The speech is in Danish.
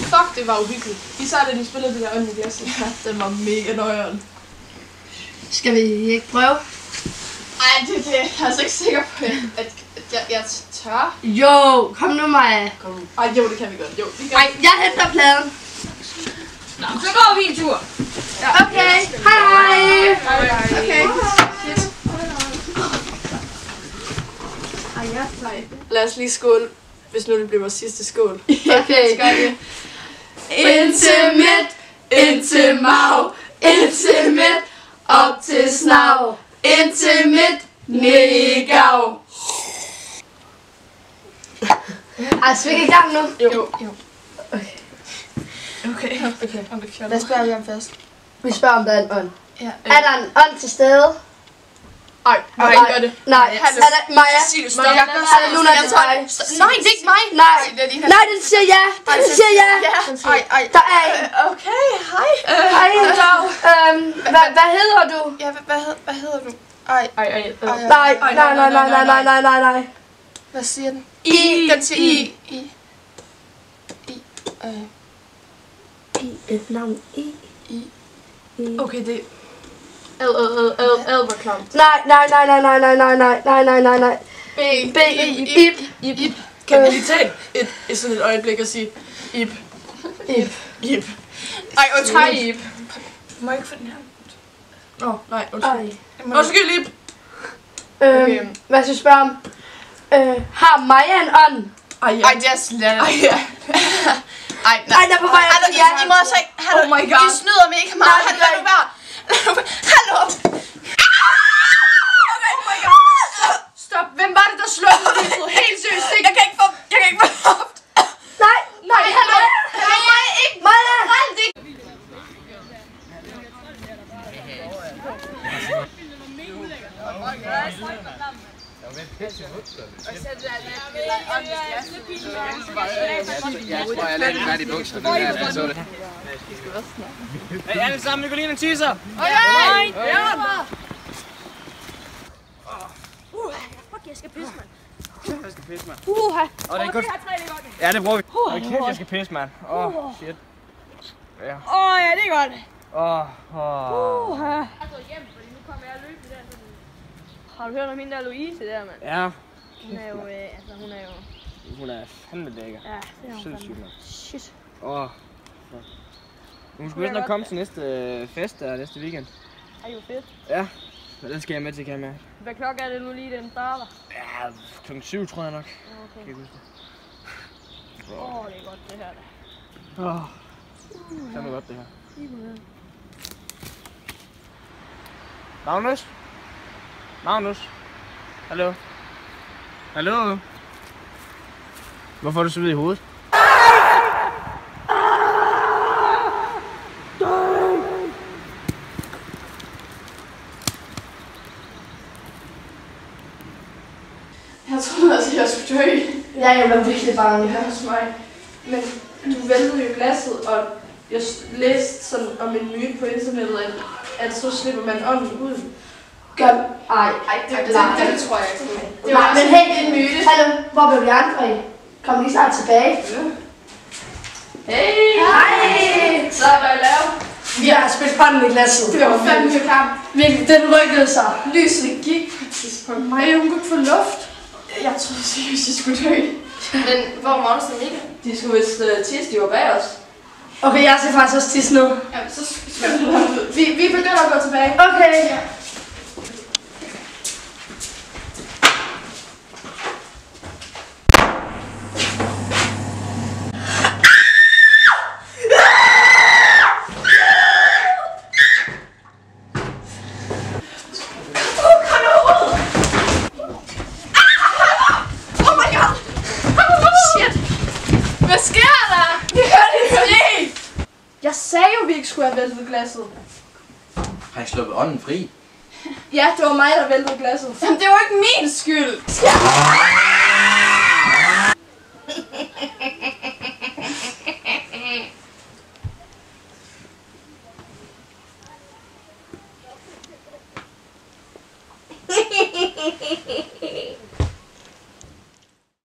Fuck, det var uhyggeligt. Især da de spillede det der ånd i glasset. Den var mega nøjeren. Skal vi ikke prøve? Ej, det er jeg altså ikke sikker på, at jeg tør. Jo, kom nu, Maja. Kom. Ej, jo, det kan vi godt. Jo, vi kan. Ej, jeg henter pladen. Nå, så går vi en tur. Ja. Okay, hej. Okay. Ej, lad os lige skåle, hvis nu det bliver vores sidste skål. Okay. Skal vi? Indtil midt, indtil mag, indtil midt, op til snav, indtil midt, ned i gav. Ej, skal vi ikke i gang nu? Jo. Okay. Okay. Hvad spørger vi om først? Vi spørger, om der er en ånd. Ja. Er der en ånd til stede? Ej, ikke gør det. Nej. Er der, Maja? Sig det, stop. Er der Luna til dig? Nej, det er ikke mig. Nej, den siger ja. Den siger ja. Ej. Der er en. Okay, hej. Hej. Hvad hedder du? Ja, hvad hedder du? Ej. Nej. Hvad siger den? I. Den siger I. Et navn. I. Okay, det ad var klamt. Nej. B. Ib. Kan vi lige tage sådan et øjeblik og sige Ib. Ej, Hej Ib. Må jeg ikke få den her? Nej, undskyld. Undskyld Ib. Hvad skal jeg spørge om? Har Maja en ånd? Ej, det er slet ikke. Ej, der er på vej. I må også ikke. Oh my god. I snyder mig ikke meget. Lad nu være. Hallo. Oh my god. Stop. Hvem var det, der slukkede lyset? Helt seriøst. Jeg kan ikke få luft. Nej, hallo. Maja. Jeg tror, jeg lader færdig i bukserne, da jeg så det. Hey, alle sammen, Nicoline og Tisser! Nej! Fuck, jeg skal pisse, mand. Jeg skal pisse, mand. Og det er godt. Ja, det bruger vi. Hold kæft, jeg skal pisse, mand. Shit. Ja. Ja, det er godt. Åh. Jeg går hjem, fordi nu kommer jeg løbende der. Har du hørt om hende der Louise der, mand? Ja. Hun er jo, Hun er fandme lækker. Ja, det er hun Sød fandme. syg, mand. Shit. Hun skal vist nok komme til næste fest der næste weekend. Ej, jo fedt. Ja. Så den skal jeg med til, kan jeg mærke. Hvad klokken er det nu lige, den starter? Ja, klokken 7, tror jeg nok. Ja, okay. Kan jeg huske det. Det er godt det her da. Fandme godt det her. Magnus? Magnus? Hallo? Hallo? Hvorfor er du sved i hovedet? Jeg troede altså, jeg skulle dø. Ja, jeg var virkelig bange. Hos mig. Men du væltede jo glasset, og jeg læste sådan om en myte på internettet, at så slipper man ånden ud. Ej, Det tror jeg ikke. Det var men altså hey, en myte. hallo, hvor blev de andre i? Kom lige snart tilbage. Hey! Hej! Så er der lavet. Vi har spillet hånden i glasset. Det var fandme kamp. Virkelig, den rykkede sig. Lyset gik faktisk på mig, hun kunne ikke få luft. Jeg troede seriøst, jeg skulle dø. Men hvor er Magnus og Mikkel? De skulle vist tisse, de var bag os. Okay, jeg skal faktisk også tisse nu. Jamen, så skal vi begynder at gå tilbage. Okay. Ja. Hvad sker der? Det hørte ikke. Jeg sagde jo, vi ikke skulle have væltet glasset. Har I sluppet ånden fri? Ja, det var mig, der væltede glasset. Jamen, det var ikke min skyld.